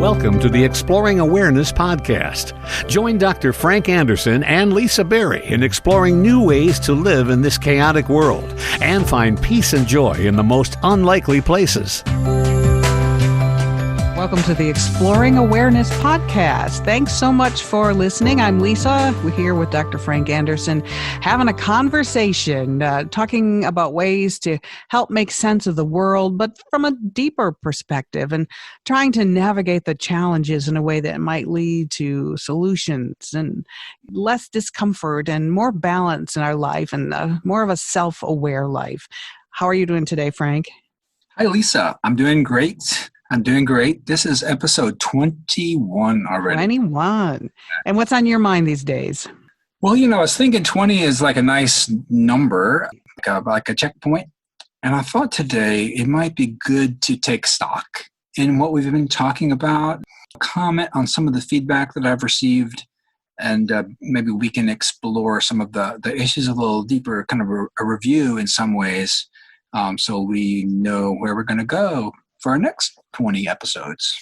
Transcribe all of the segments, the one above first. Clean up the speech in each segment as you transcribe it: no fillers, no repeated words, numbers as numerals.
Welcome to the Exploring Awareness podcast. Join Dr. Frank Anderson and Lisa Berry in exploring new ways to live in this chaotic world and find peace and joy in the most unlikely places. Welcome to the Exploring Awareness podcast. Thanks so much for listening. I'm Lisa. We're here with Dr. Frank Anderson, having a conversation, talking about ways to help make sense of the world, but from a deeper perspective, and trying to navigate the challenges in a way that might lead to solutions and less discomfort and more balance in our life and more of a self-aware life. How are you doing today, Frank? Hi, Lisa. I'm doing great. This is episode 21 already. 21. And what's on your mind these days? Well, I was thinking 20 is like a nice number, like a checkpoint. And I thought today it might be good to take stock in what we've been talking about, comment on some of the feedback that I've received, and maybe we can explore some of the issues a little deeper, kind of a review in some ways, so we know where we're going to go for our next 20 episodes.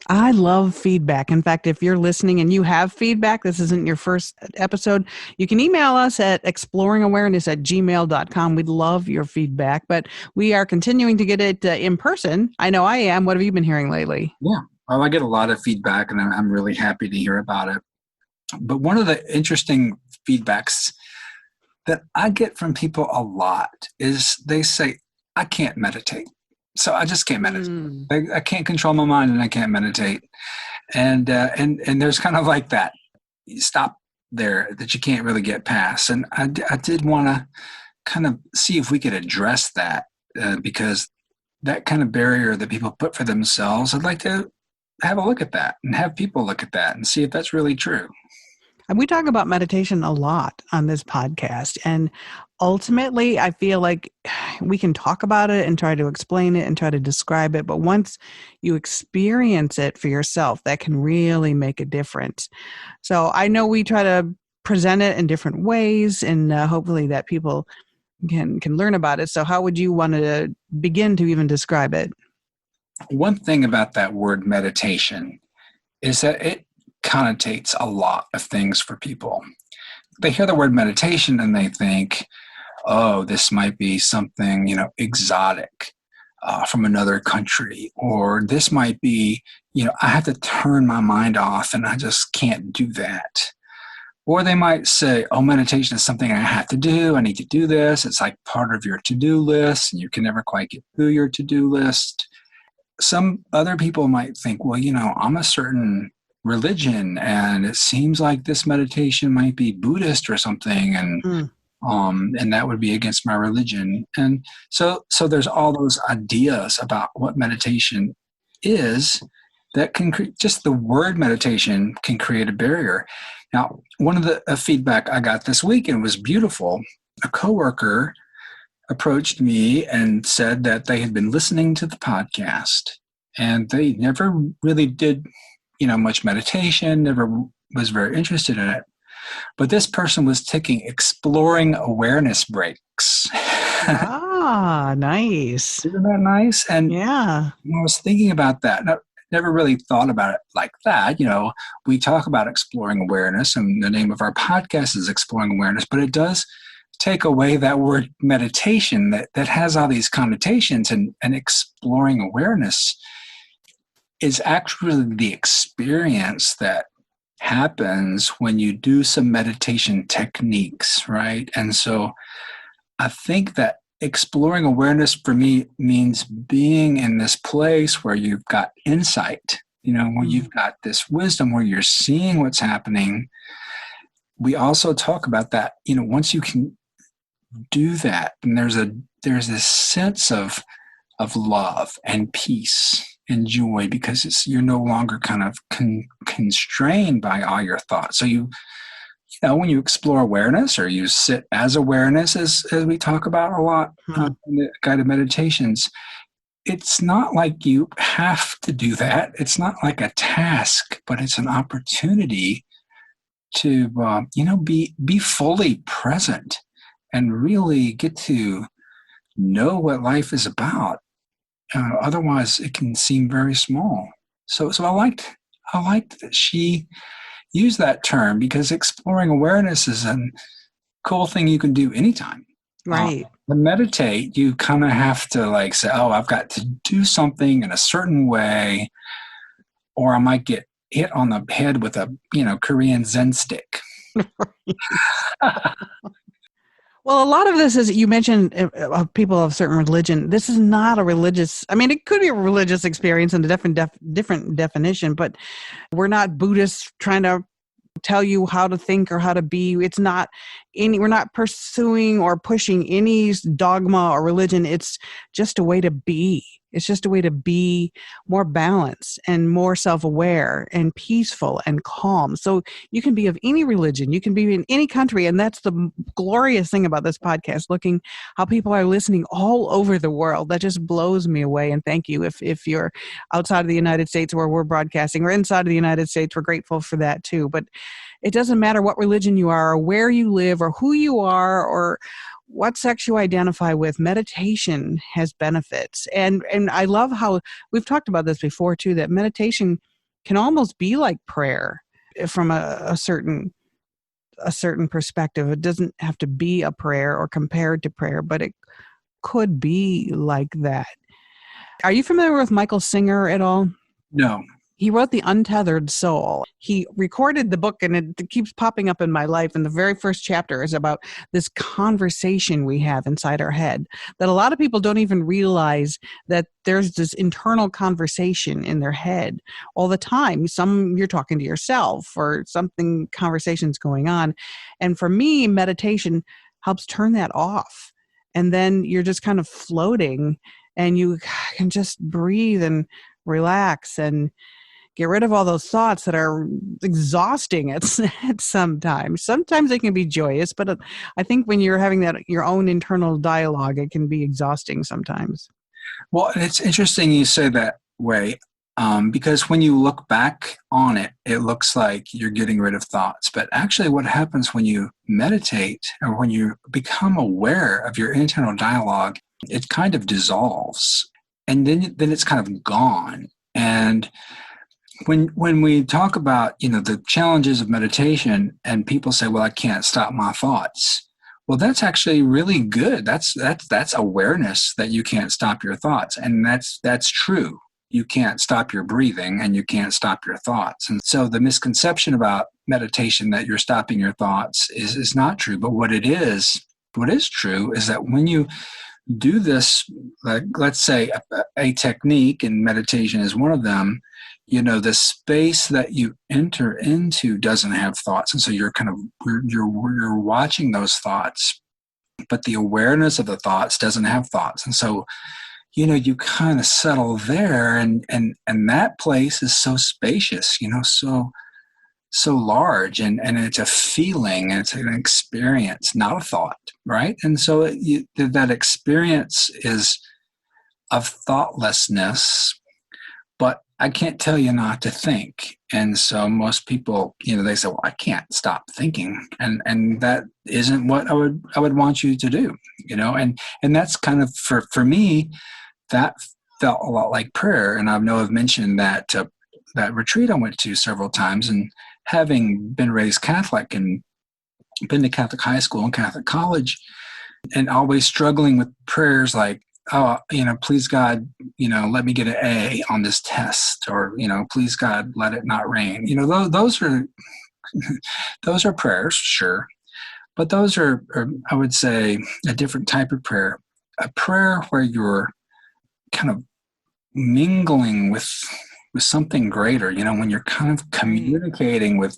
I love feedback. In fact, if you're listening and you have feedback, this isn't your first episode, you can email us at exploringawareness@gmail.com. We'd love your feedback, but we are continuing to get it in person. I know I am. What have you been hearing lately? Yeah, well, I get a lot of feedback, and I'm really happy to hear about it. But one of the interesting feedbacks that I get from people a lot is they say, I can't meditate. So I just can't meditate. I can't control my mind, and I can't meditate. And there's kind of like that stop there that you can't really get past. And I did want to kind of see if we could address that because that kind of barrier that people put for themselves, I'd like to have a look at that and have people look at that and see if that's really true. And we talk about meditation a lot on this podcast. And ultimately, I feel like we can talk about it and try to explain it and try to describe it. But once you experience it for yourself, that can really make a difference. So I know we try to present it in different ways, and hopefully that people can learn about it. So how would you want to begin to even describe it? One thing about that word meditation is that it connotates a lot of things for people. They hear the word meditation and they think, oh, this might be something, exotic from another country, or this might be, I have to turn my mind off and I just can't do that. Or they might say, oh, meditation is something I have to do. I need to do this. It's like part of your to-do list, and you can never quite get through your to-do list. Some other people might think, well, I'm a certain religion, and it seems like this meditation might be Buddhist or something, and that would be against my religion. And so there's all those ideas about what meditation is that can just the word meditation can create a barrier. Now, one of the feedback I got this week, and it was beautiful, a coworker approached me and said that they had been listening to the podcast and they never really did much meditation, never was very interested in it. But this person was taking exploring awareness breaks. Ah, nice. Isn't that nice? And yeah, I was thinking about that. Never really thought about it like that. We talk about exploring awareness, and the name of our podcast is Exploring Awareness, but it does take away that word meditation that has all these connotations, and exploring awareness is actually the experience that happens when you do some meditation techniques, right? And so I think that exploring awareness for me means being in this place where you've got insight, where you've got this wisdom, where you're seeing what's happening. We also talk about that, once you can do that, and there's this sense of love and peace and joy, because you're no longer kind of constrained by all your thoughts. So when you explore awareness, or you sit as awareness, as we talk about a lot in the guided meditations, it's not like you have to do that. It's not like a task, but it's an opportunity to be fully present and really get to know what life is about. Otherwise, it can seem very small. So I liked that she used that term, because exploring awareness is a cool thing you can do anytime. Right. To meditate, you kind of have to like say, oh, I've got to do something in a certain way, or I might get hit on the head with a, Korean Zen stick. Well, a lot of this is, you mentioned people of certain religion. This is not a religious, I mean, it could be a religious experience in a different definition, but we're not Buddhists trying to tell you how to think or how to be. It's not we're not pursuing or pushing any dogma or religion. It's just a way to be. It's just a way to be more balanced and more self-aware and peaceful and calm. So you can be of any religion, you can be in any country. And that's the glorious thing about this podcast, looking how people are listening all over the world. That just blows me away. And thank you. If you're outside of the United States where we're broadcasting, or inside of the United States, we're grateful for that too. But it doesn't matter what religion you are, or where you live, or who you are, or what sex you identify with. Meditation has benefits. And I love how we've talked about this before too, that meditation can almost be like prayer from a certain perspective. It doesn't have to be a prayer or compared to prayer, but it could be like that. Are you familiar with Michael Singer at all? No. He wrote The Untethered Soul. He recorded the book, and it keeps popping up in my life. And the very first chapter is about this conversation we have inside our head, that a lot of people don't even realize that there's this internal conversation in their head all the time. You're talking to yourself, or something, conversation's going on. And for me, meditation helps turn that off. And then you're just kind of floating, and you can just breathe and relax and get rid of all those thoughts that are exhausting at sometimes. Sometimes they can be joyous, but I think when you're having that your own internal dialogue, it can be exhausting sometimes. Well, it's interesting you say that way, because when you look back on it, it looks like you're getting rid of thoughts. But actually what happens when you meditate, or when you become aware of your internal dialogue, it kind of dissolves, and then it's kind of gone. And when we talk about, the challenges of meditation, and people say, well, I can't stop my thoughts. Well, that's actually really good. That's awareness that you can't stop your thoughts. And that's true. You can't stop your breathing, and you can't stop your thoughts. And so the misconception about meditation, that you're stopping your thoughts, is not true. But what is true is that when you do this, like, let's say a technique, and meditation is one of them, the space that you enter into doesn't have thoughts. And so you're you're watching those thoughts, but the awareness of the thoughts doesn't have thoughts. And so, you kind of settle there, and that place is so spacious, so large, and it's a feeling, and it's an experience, not a thought, right? And so that experience is of thoughtlessness, but I can't tell you not to think. And so most people, they say, well, I can't stop thinking. And that isn't what I would want you to do, and that's kind of, for me, that felt a lot like prayer. And I know I've mentioned that retreat I went to several times, and having been raised Catholic and been to Catholic high school and Catholic college, and always struggling with prayers like, oh, please God, let me get an A on this test, or, please God, let it not rain. Those are prayers, sure. But those are, I would say, a different type of prayer, a prayer where you're kind of mingling with something greater, when you're kind of communicating with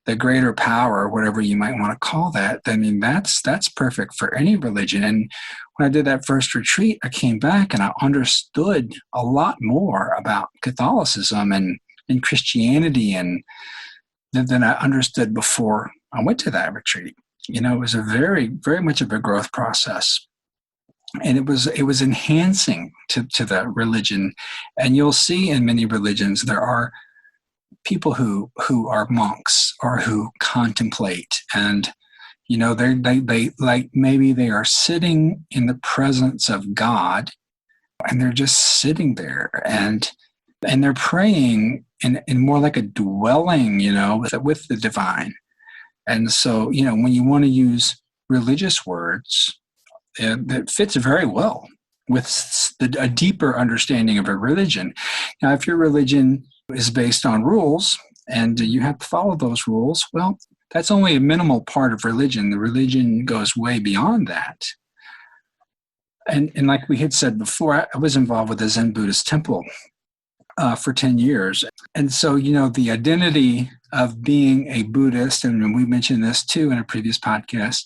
the greater power, whatever you might want to call that. I mean, that's perfect for any religion. And when I did that first retreat, I came back and I understood a lot more about Catholicism and Christianity than I understood before I went to that retreat. It was a very, very much of a growth process. And it was enhancing to that religion. And you'll see in many religions there are people who are monks, or who contemplate, and they like, maybe they are sitting in the presence of God, and they're just sitting there, and And they're praying in more like a dwelling, with the divine. And so, when you want to use religious words, that fits very well with a deeper understanding of a religion. Now, if your religion is based on rules and you have to follow those rules, well, that's only a minimal part of religion. The religion goes way beyond that. And like we had said before, I was involved with a Zen Buddhist temple for 10 years. And so, the identity of being a Buddhist, and we mentioned this too in a previous podcast,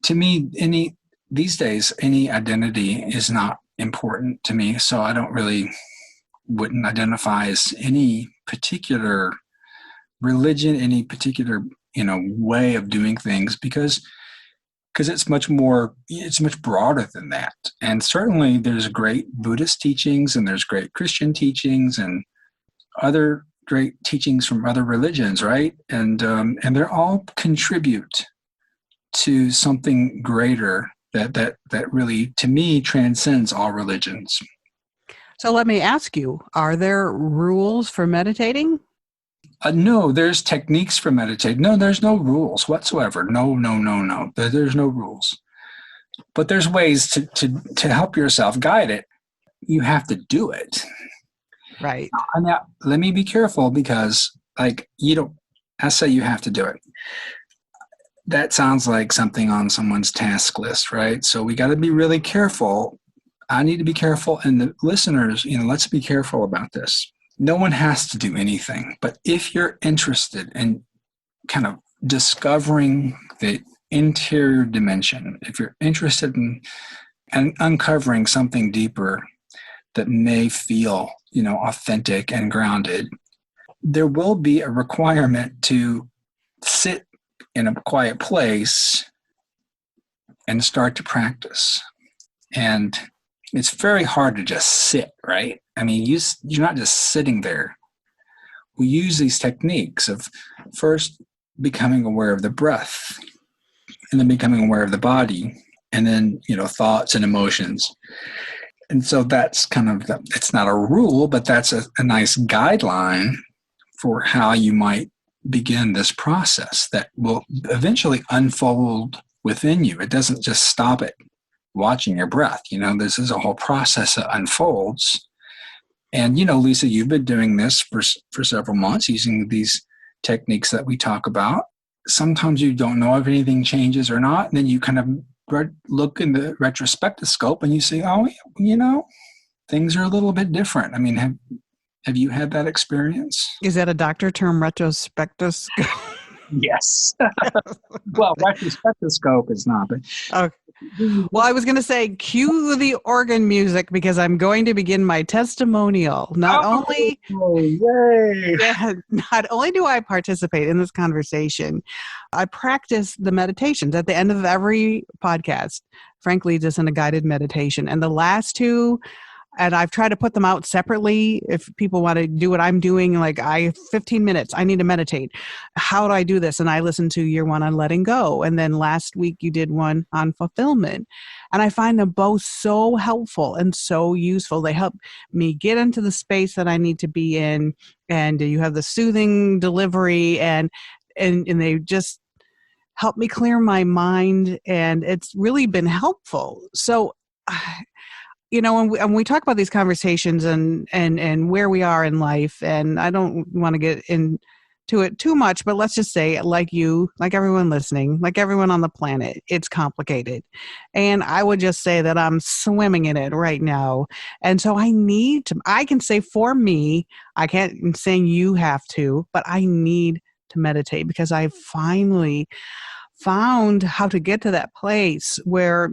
to me, these days, any identity is not important to me. So I wouldn't identify as any particular religion, any particular, way of doing things, because it's much broader than that. And certainly there's great Buddhist teachings and there's great Christian teachings and other great teachings from other religions, right? And they all contribute to something greater that really, to me, transcends all religions. So let me ask you, are there rules for meditating? No, there's techniques for meditating. No, there's no rules whatsoever. No. There's no rules. But there's ways to help yourself guide it. You have to do it. Right. Now, let me be careful because, I say you have to do it. That sounds like something on someone's task list, right? So we got to be really careful. I need to be careful. And the listeners, let's be careful about this. No one has to do anything. But if you're interested in kind of discovering the interior dimension, if you're interested in uncovering something deeper that may feel, authentic and grounded, there will be a requirement to sit in a quiet place and start to practice. And it's very hard to just sit, right? I mean, you're not just sitting there. We use these techniques of first becoming aware of the breath, and then becoming aware of the body, and then, thoughts and emotions. And so that's it's not a rule, but that's a nice guideline for how you might begin this process that will eventually unfold within you. It doesn't just stop at watching your breath. This is a whole process that unfolds. And, Lisa, you've been doing this for several months using these techniques that we talk about. Sometimes you don't know if anything changes or not. And then you kind of look in the retrospective scope and you say, oh, things are a little bit different. I mean, have you had that experience? Is that a doctor term, retrospective? Yes. Well, retrospectoscope is not. But okay. Well, I was going to say, cue the organ music because I'm going to begin my testimonial. Not only do I participate in this conversation, I practice the meditations at the end of every podcast. Frank leads us in a guided meditation. And the last two, and I've tried to put them out separately. If people want to do what I'm doing, 15 minutes, I need to meditate. How do I do this? And I listened to your one on letting go. And then last week you did one on fulfillment. And I find them both so helpful and so useful. They help me get into the space that I need to be in. And you have the soothing delivery and they just help me clear my mind. And it's really been helpful. So, when we talk about these conversations and where we are in life, and I don't want to get into it too much, but let's just say, like you, like everyone listening, like everyone on the planet, it's complicated. And I would just say that I'm swimming in it right now. And so I can say for me, I can't say you have to, but I need to meditate because I finally found how to get to that place where,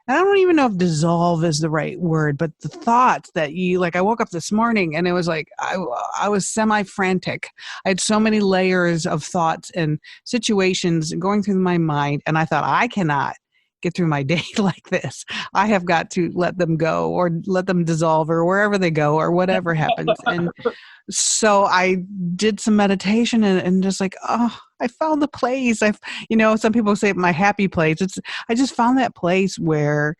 and I don't even know if dissolve is the right word, but the thoughts that I woke up this morning and it was like, I was semi-frantic. I had so many layers of thoughts and situations going through my mind. And I thought, I cannot get through my day like this. I have got to let them go or let them dissolve or wherever they go or whatever happens. And so I did some meditation and just I found the place. Some people say my happy place. I just found that place where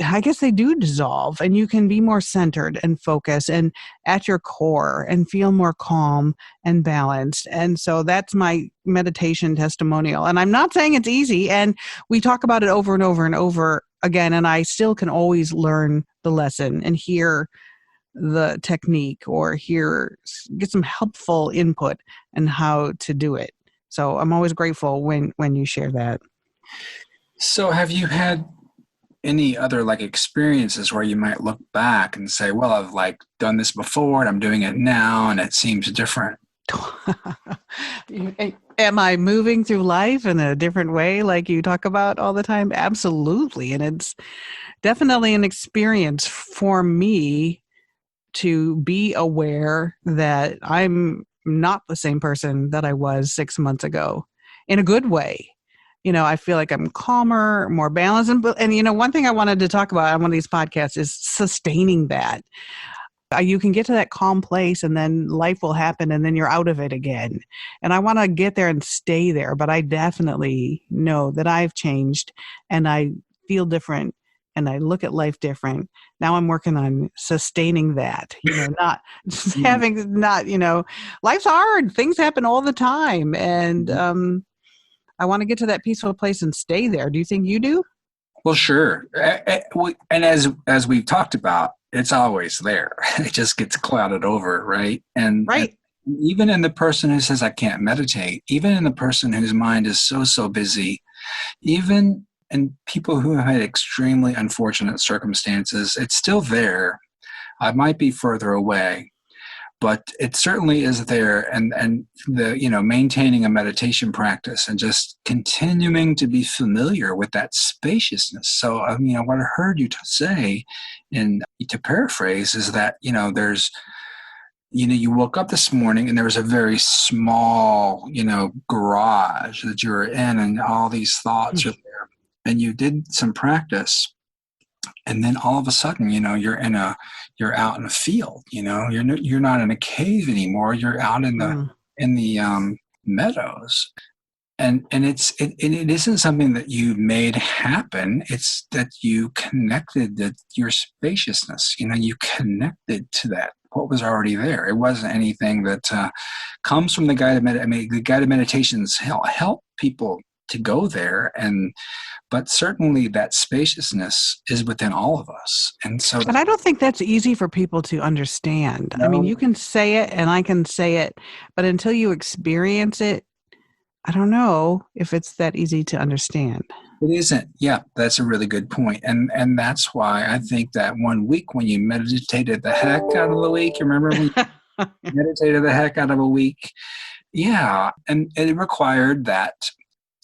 I guess they do dissolve, and you can be more centered and focused and at your core and feel more calm and balanced. And so that's my meditation testimonial. And I'm not saying it's easy. And we talk about it over and over and over again. And I still can always learn the lesson and hear the technique or get some helpful input and how to do it. So I'm always grateful when you share that. So have you had any other like experiences where you might look back and say, well, I've like done this before and I'm doing it now and it seems different? Am I moving through life in a different way like you talk about all the time? Absolutely. And it's definitely an experience for me to be aware that I'm not the same person that I was 6 months ago in a good way. I feel like I'm calmer, more balanced. And one thing I wanted to talk about on one of these podcasts is sustaining that. You can get to that calm place and then life will happen and then you're out of it again. And I want to get there and stay there. But I definitely know that I've changed and I feel different and I look at life different. Now I'm working on sustaining that, not life's hard. Things happen all the time. And I want to get to that peaceful place and stay there. Do you think you do? Well, sure. And as we've talked about, it's always there. It just gets clouded over, right? And even in the person who says, I can't meditate, even in the person whose mind is so busy, even in people who have had extremely unfortunate circumstances, it's still there. I might be further away, but it certainly is there. And the, maintaining a meditation practice and just continuing to be familiar with that spaciousness. So, what I heard you say to paraphrase is that, there's, you woke up this morning and there was a very small, garage that you were in and all these thoughts are there and you did some practice. And then all of a sudden, you're out in a field. You're not in a cave anymore. You're out in the meadows, and it isn't something that you made happen. It's that you connected your spaciousness. You connected to that what was already there. It wasn't anything that comes from the guided meditation. The guided meditations help people to go there but certainly that spaciousness is within all of us. And I don't think that's easy for people to understand. No. I mean, you can say it and I can say it, but until you experience it, I don't know if it's that easy to understand. It isn't. Yeah, that's a really good point. And that's why I think that 1 week when you meditated the heck out of the week, you remember when you meditated the heck out of a week? Yeah, and it required that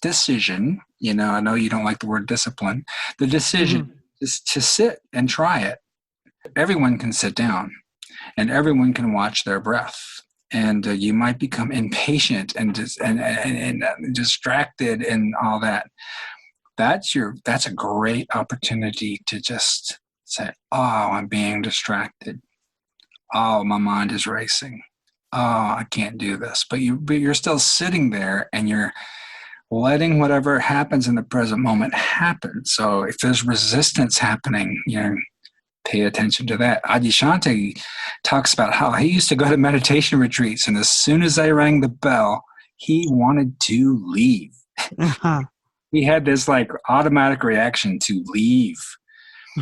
decision. I know you don't like the word discipline. The decision is to sit and try it. Everyone can sit down and everyone can watch their breath. And you might become impatient and distracted and all that. That's a great opportunity to just say, oh, I'm being distracted. Oh, my mind is racing. Oh, I can't do this. But you're still sitting there and you're letting whatever happens in the present moment happen. So if there's resistance happening, pay attention to that. Adyashanti talks about how he used to go to meditation retreats, and as soon as they rang the bell, he wanted to leave. He had this like automatic reaction to leave.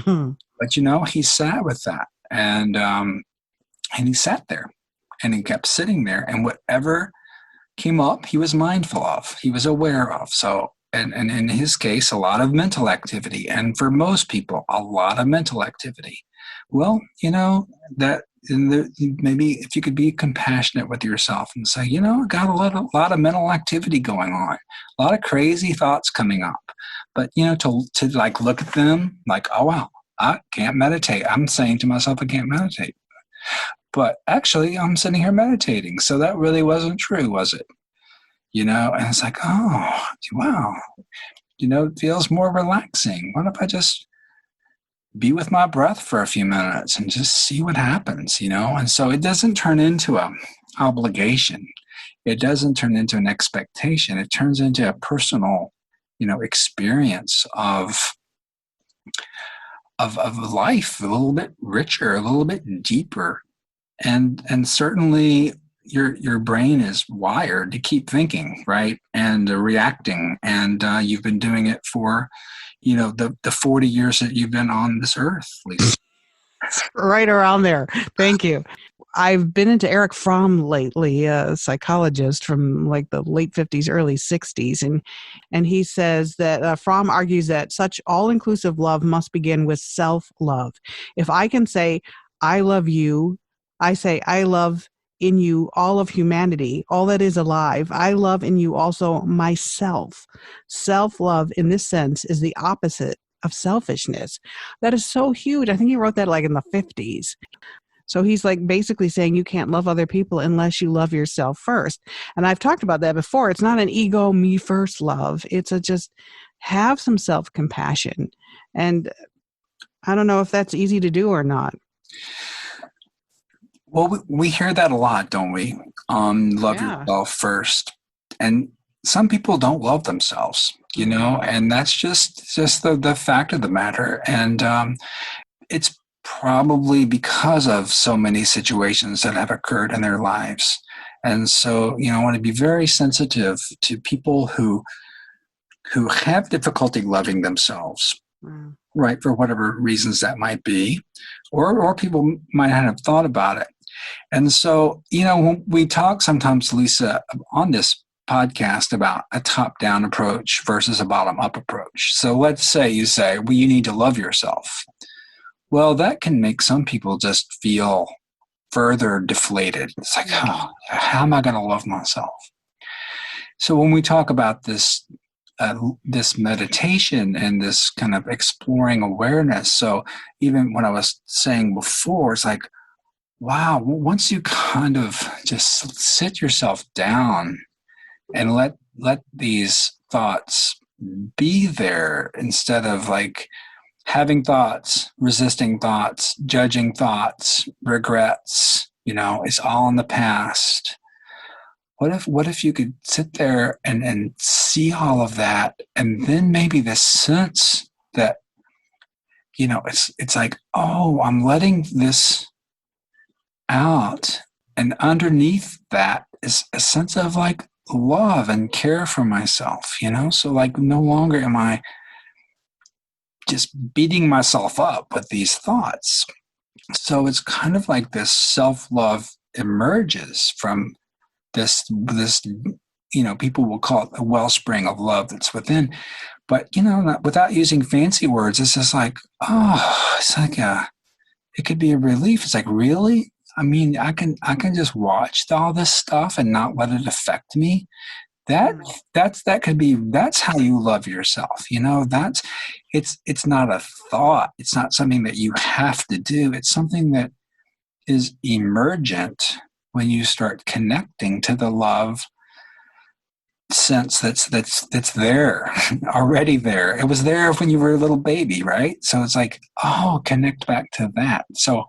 But he sat with that, and he sat there, and he kept sitting there, and whatever came up, he was mindful of, he was aware of. So, and in his case, a lot of mental activity. And for most people, a lot of mental activity. Well, that maybe if you could be compassionate with yourself and say, I got a lot of mental activity going on, a lot of crazy thoughts coming up. But, to like look at them like, oh, wow, I can't meditate. I'm saying to myself, I can't meditate. But actually, I'm sitting here meditating. So that really wasn't true, was it? And it's like, oh, wow. It feels more relaxing. What if I just be with my breath for a few minutes and just see what happens, And so it doesn't turn into an obligation. It doesn't turn into an expectation. It turns into a personal, experience of of life a little bit richer, a little bit deeper. And certainly your brain is wired to keep thinking, right? And reacting. And you've been doing it for, the 40 years that you've been on this earth, Lisa. Right around there. Thank you. I've been into Eric Fromm lately, a psychologist from like the late 50s, early 60s. And he says that Fromm argues that such all-inclusive love must begin with self-love. If I can say, I love you, I say, I love in you all of humanity, all that is alive. I love in you also myself. Self-love in this sense is the opposite of selfishness. That is so huge. I think he wrote that like in the 50s. So he's like basically saying you can't love other people unless you love yourself first. And I've talked about that before. It's not an ego, me first love. It's a just have some self-compassion. And I don't know if that's easy to do or not. Well, we hear that a lot, don't we? Love Yeah. yourself first. And some people don't love themselves, and that's just the fact of the matter. And it's probably because of so many situations that have occurred in their lives. And so, I want to be very sensitive to people who have difficulty loving themselves, right, for whatever reasons that might be, or people might not have thought about it. And so, when we talk sometimes, Lisa, on this podcast about a top-down approach versus a bottom-up approach. So let's say you say, well, you need to love yourself. Well, that can make some people just feel further deflated. It's like, oh, how am I going to love myself? So when we talk about this meditation and this kind of exploring awareness, so even when I was saying before, it's like, wow, once you kind of just sit yourself down and let these thoughts be there instead of like having thoughts, resisting thoughts, judging thoughts, regrets, it's all in the past. What if you could sit there and see all of that, and then maybe the sense that, it's like, oh, I'm letting this out. And underneath that is a sense of like love and care for myself, So like no longer am I just beating myself up with these thoughts. So it's kind of like this self-love emerges from this, people will call it a wellspring of love that's within. But, without using fancy words, it's just like, oh, it's like it could be a relief. It's like, really? I mean, I can just watch all this stuff and not let it affect me. That's how you love yourself. It's not a thought. It's not something that you have to do. It's something that is emergent when you start connecting to the love sense that's there already there. It was there when you were a little baby, right? So it's like, oh, connect back to that. So,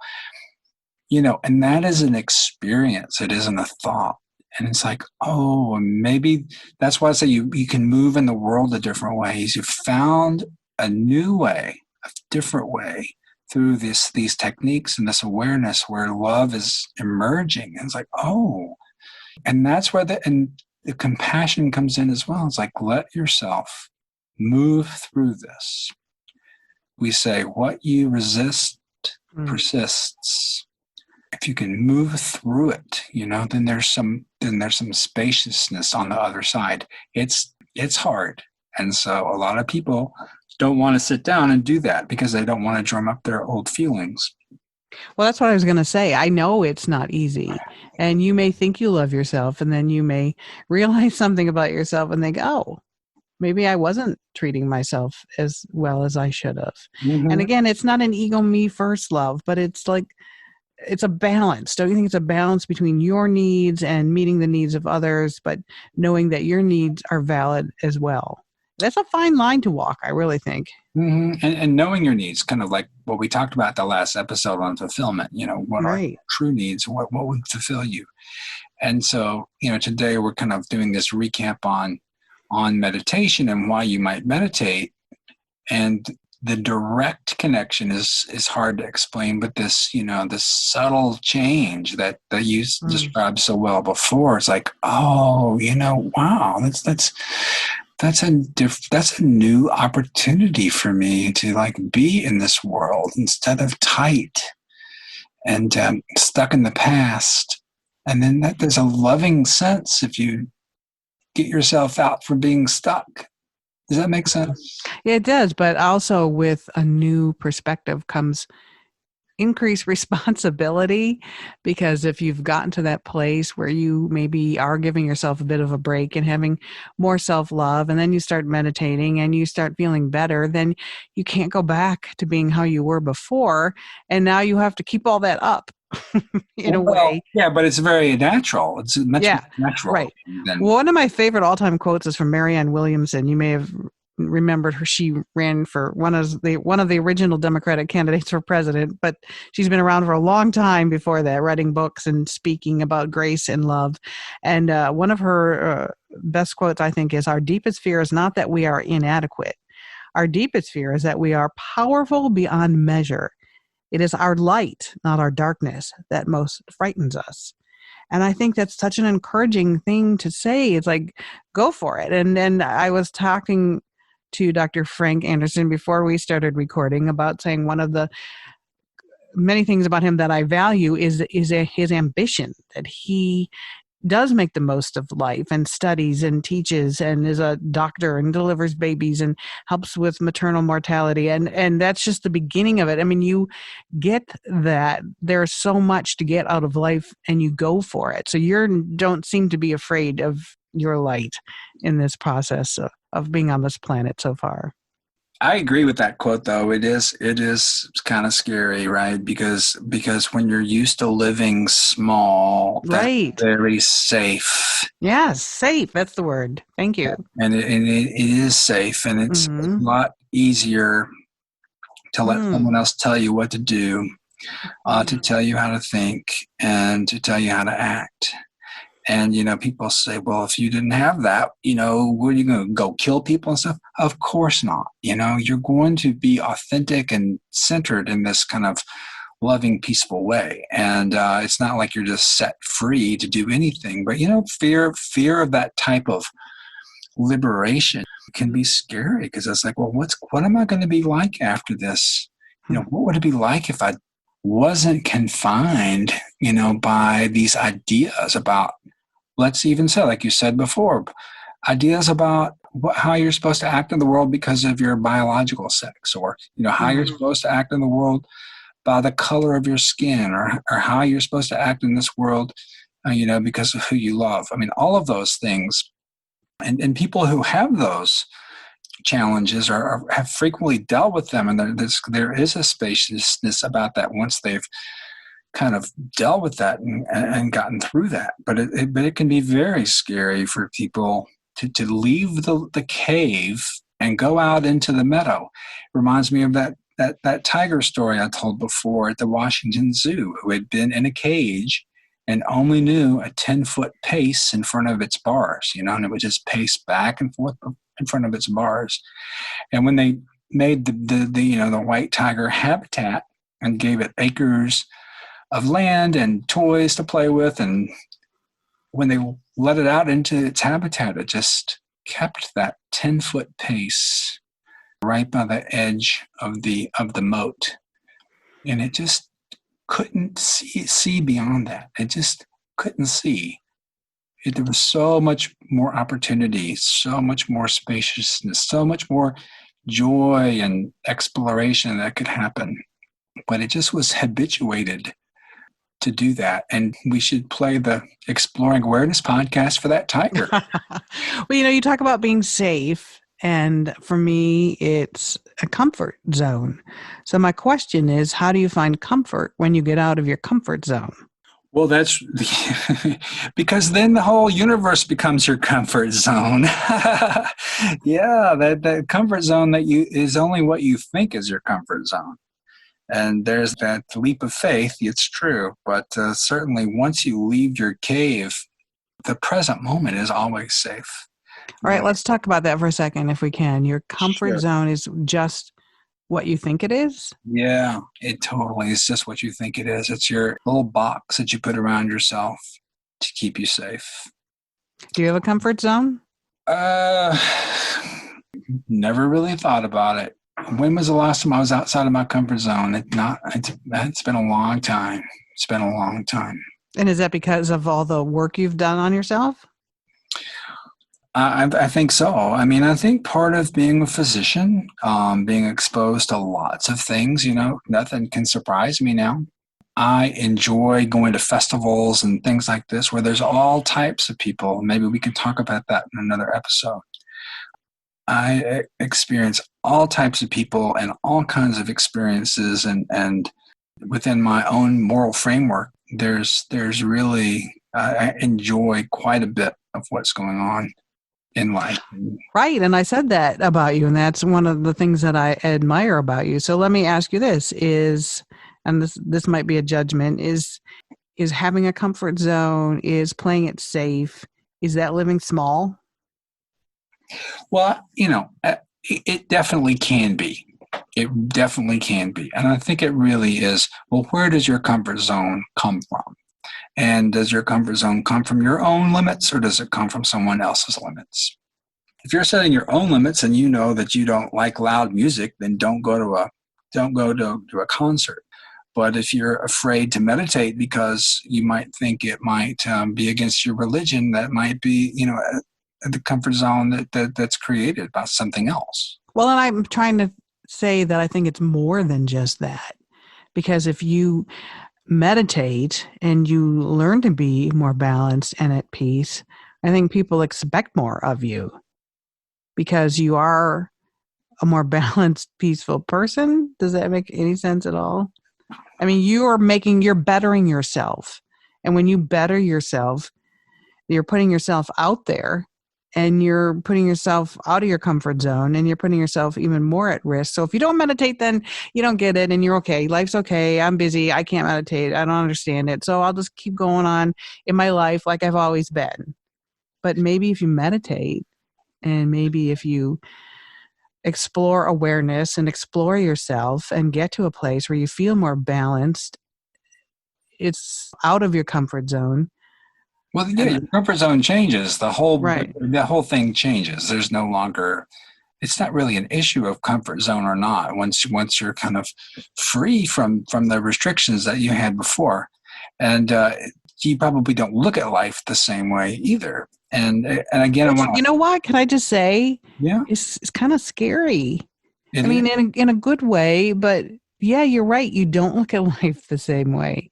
and that is an experience. It isn't a thought. And it's like, oh, maybe that's why I say you can move in the world a different ways. You've found a new way, a different way through these techniques and this awareness where love is emerging. And it's like, oh, and that's where the compassion comes in as well. It's like, let yourself move through this. We say, what you resist persists. If you can move through it, then there's some spaciousness on the other side. It's hard. And so a lot of people don't want to sit down and do that because they don't want to drum up their old feelings. Well, that's what I was going to say. I know it's not easy. And you may think you love yourself, and then you may realize something about yourself and think, oh, maybe I wasn't treating myself as well as I should have. Mm-hmm. And again, it's not an ego, me first love, but it's like, it's a balance. Don't you think it's a balance between your needs and meeting the needs of others, but knowing that your needs are valid as well? That's a fine line to walk, I really think. Mm-hmm. And knowing your needs, kind of like what we talked about the last episode on fulfillment, what are true needs, what would fulfill you. And so, today we're kind of doing this recap on meditation and why you might meditate. And the direct connection is hard to explain, but this subtle change that you described so well before, it's like, oh, wow, that's a new opportunity for me to like be in this world instead of tight and stuck in the past. And then there's a loving sense if you get yourself out from being stuck. Does that make sense? Yeah, it does. But also with a new perspective comes increased responsibility, because if you've gotten to that place where you maybe are giving yourself a bit of a break and having more self-love, and then you start meditating and you start feeling better, then you can't go back to being how you were before. And now you have to keep all that up in a way. Yeah, but it's very natural. It's much more natural. Right. One of my favorite all-time quotes is from Marianne Williamson. You may have remembered her. She ran for one of the original Democratic candidates for president, but she's been around for a long time before that, writing books and speaking about grace and love. And one of her best quotes, I think, is, "Our deepest fear is not that we are inadequate. Our deepest fear is that we are powerful beyond measure. It is our light, not our darkness, that most frightens us." And I think that's such an encouraging thing to say. It's like, go for it. And then I was talking to Dr. Frank Anderson before we started recording about saying one of the many things about him that I value is his ambition, that he does make the most of life and studies and teaches and is a doctor and delivers babies and helps with maternal mortality. And that's just the beginning of it. I mean, you get that there's so much to get out of life and you go for it. So you don't seem to be afraid of your light in this process of being on this planet so far. I agree with that quote, though. It is kind of scary, right? Because when you're used to living small, right, that's very safe. Yes, safe. That's the word. Thank you. And it is safe, and it's a lot easier to let someone else tell you what to do, to tell you how to think, and to tell you how to act. And, people say, well, if you didn't have that, were you going to go kill people and stuff? Of course not. You're going to be authentic and centered in this kind of loving, peaceful way. And it's not like you're just set free to do anything. But, fear of that type of liberation can be scary, because it's like, well, what am I going to be like after this? What would it be like if I wasn't confined, by these ideas about, let's even say, like you said before, ideas about how you're supposed to act in the world because of your biological sex, or, how you're supposed to act in the world by the color of your skin, or how you're supposed to act in this world, because of who you love. I mean, all of those things. And people who have those challenges have frequently dealt with them, and there is a spaciousness about that once they've kind of dealt with that and gotten through that. But it can be very scary for people to leave the cave and go out into the meadow. It reminds me of that tiger story I told before at the Washington Zoo, who had been in a cage and only knew a 10-foot pace in front of its bars, and it would just pace back and forth in front of its bars. And when they made the white tiger habitat and gave it acres of land and toys to play with, and when they let it out into its habitat, it just kept that 10-foot pace right by the edge of the moat, and it just couldn't see beyond that. It just couldn't see. There was so much more opportunity, so much more spaciousness, so much more joy and exploration that could happen, but it just was habituated to do that. And we should play the Exploring Awareness podcast for that tiger. Well, you talk about being safe, and for me, it's a comfort zone. So my question is, how do you find comfort when you get out of your comfort zone? Well, that's because then the whole universe becomes your comfort zone. Yeah, that comfort zone that is only what you think is your comfort zone. And there's that leap of faith, it's true. But certainly once you leave your cave, the present moment is always safe. All right, let's talk about that for a second if we can. Your comfort zone is just what you think it is? Yeah, it totally is just what you think it is. It's your little box that you put around yourself to keep you safe. Do you have a comfort zone? Uh, Never really thought about it. When was the last time I was outside of my comfort zone? It's been a long time. It's been a long time. And is that because of all the work you've done on yourself? I think so. I mean, I think part of being a physician, being exposed to lots of things, nothing can surprise me now. I enjoy going to festivals and things like this where there's all types of people. Maybe we can talk about that in another episode. I experience all types of people and all kinds of experiences, and within my own moral framework, there's really I enjoy quite a bit of what's going on in life. Right. And I said that about you. And that's one of the things that I admire about you. So let me ask you this and this might be a judgment, is having a comfort zone, is playing it safe, is that living small? Well, it definitely can be. It definitely can be. And I think it really is. Well, where does your comfort zone come from? And does your comfort zone come from your own limits, or does it come from someone else's limits? If you're setting your own limits and you know that you don't like loud music, then don't go to a concert. But if you're afraid to meditate because you might think it might be against your religion, that might be, the comfort zone that's created by something else. Well, and I'm trying to say that I think it's more than just that. Because if you meditate and you learn to be more balanced and at peace, I think people expect more of you because you are a more balanced, peaceful person. Does that make any sense at all? I mean, you're bettering yourself. And when you better yourself, you're putting yourself out there and you're putting yourself out of your comfort zone and you're putting yourself even more at risk. So if you don't meditate, then you don't get it and you're okay. Life's okay. I'm busy. I can't meditate. I don't understand it. So I'll just keep going on in my life like I've always been. But maybe if you meditate and maybe if you explore awareness and explore yourself and get to a place where you feel more balanced, it's out of your comfort zone. Well, yeah, your comfort zone changes. The whole thing changes. There's no longer. It's not really an issue of comfort zone or not. Once you're kind of free from the restrictions that you had before, and you probably don't look at life the same way either. And again, you know what? Can I just say? Yeah, it's kind of scary. I mean, in a good way, but yeah, you're right. You don't look at life the same way.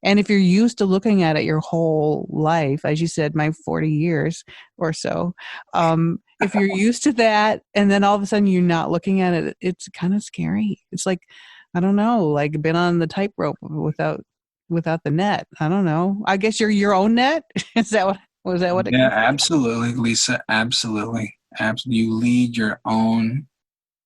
And if you're used to looking at it your whole life, as you said, my 40 years or so, if you're used to that and then all of a sudden you're not looking at it, it's kind of scary. It's like, I don't know, like been on the tightrope without the net. I don't know. I guess you're your own net. Was that what it Yeah, absolutely, Lisa. Absolutely. You lead your own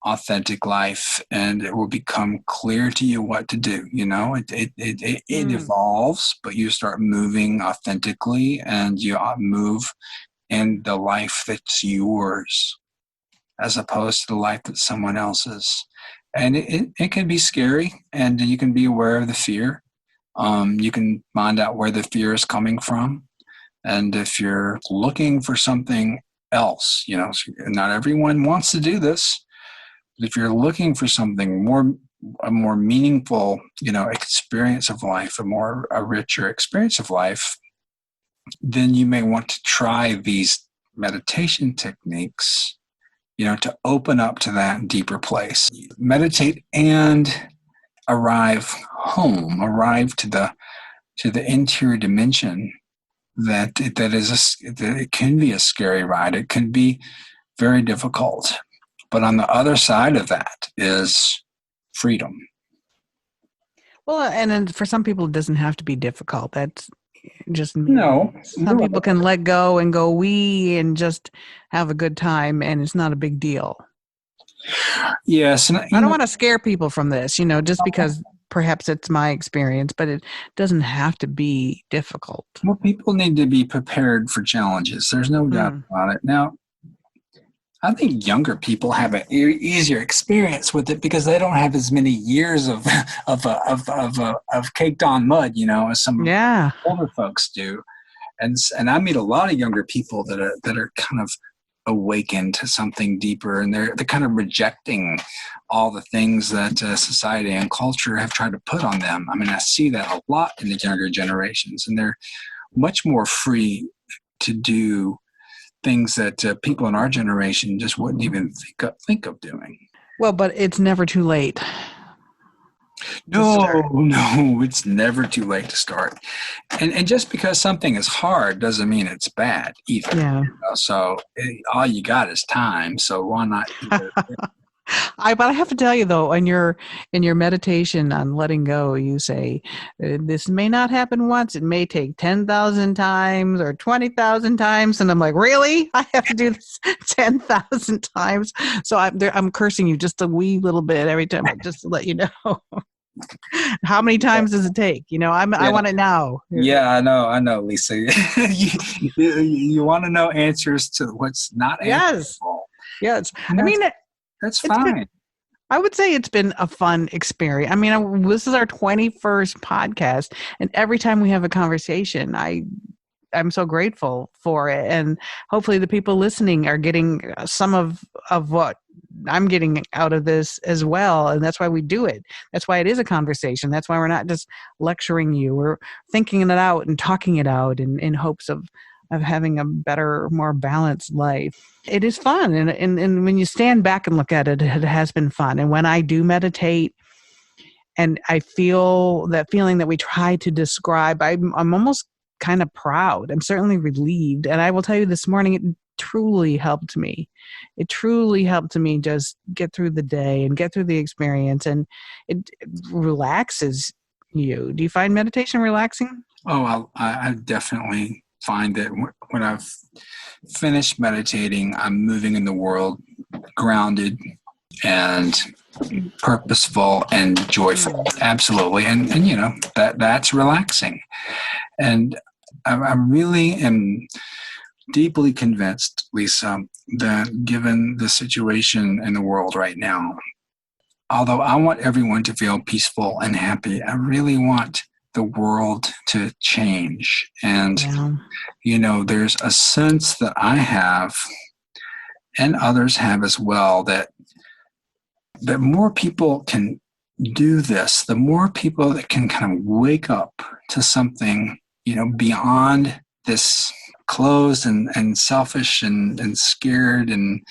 authentic life and it will become clear to you what to do. It evolves, but you start moving authentically and you move in the life that's yours as opposed to the life that's someone else's. And it can be scary, and you can be aware of the fear. You can find out where the fear is coming from. And if you're looking for something else, not everyone wants to do this. If you're looking for something a more meaningful, experience of life, a richer experience of life, then you may want to try these meditation techniques, to open up to that deeper place. Meditate and arrive to the interior dimension that it can be a scary ride. It can be very difficult. But on the other side of that is freedom. Well, and then for some people, it doesn't have to be difficult. That's just me. No. Some people can let go and go wee and just have a good time, and it's not a big deal. Yes. And, I don't want to scare people from this, just because perhaps it's my experience, but it doesn't have to be difficult. Well, people need to be prepared for challenges. There's no doubt about it. Now, I think younger people have an easier experience with it because they don't have as many years of caked on mud, as some Yeah. older folks do. And I meet a lot of younger people that are kind of awakened to something deeper, and they're kind of rejecting all the things that society and culture have tried to put on them. I mean, I see that a lot in the younger generations, and they're much more free to do things that people in our generation just wouldn't even think of doing. Well, but it's never too late. No, it's never too late to start. And just because something is hard doesn't mean it's bad either. Yeah. So all you got is time. So why not? But I have to tell you though, in your meditation on letting go, you say this may not happen once; it may take 10,000 times or 20,000 times. And I'm like, really? I have to do this 10,000 times? So I'm cursing you just a wee little bit every time, just to let you know. How many times does it take? I want it now. Yeah, I know, Lisa. you want to know answers to what's not answerable. Yes. I mean, that's fine. I would say it's been a fun experience. I mean, this is our 21st podcast, and every time we have a conversation, I'm so grateful for it. And hopefully the people listening are getting some of what I'm getting out of this as well. And that's why we do it. That's why it is a conversation. That's why we're not just lecturing you. We're thinking it out and talking it out in hopes of having a better, more balanced life. It is fun. And when you stand back and look at it, it has been fun. And when I do meditate and I feel that feeling that we try to describe, I'm almost kind of proud. I'm certainly relieved. And I will tell you this morning, it truly helped me. It truly helped me just get through the day and get through the experience. And it relaxes you. Do you find meditation relaxing? Oh, I definitely find that when I've finished meditating, I'm moving in the world grounded and purposeful and joyful. Absolutely. And that's relaxing. And I really am deeply convinced, Lisa, that given the situation in the world right now, although I want everyone to feel peaceful and happy, I really want the world to change. And, there's a sense that I have and others have as well that more people can do this, the more people that can kind of wake up to something, beyond this closed and selfish and scared and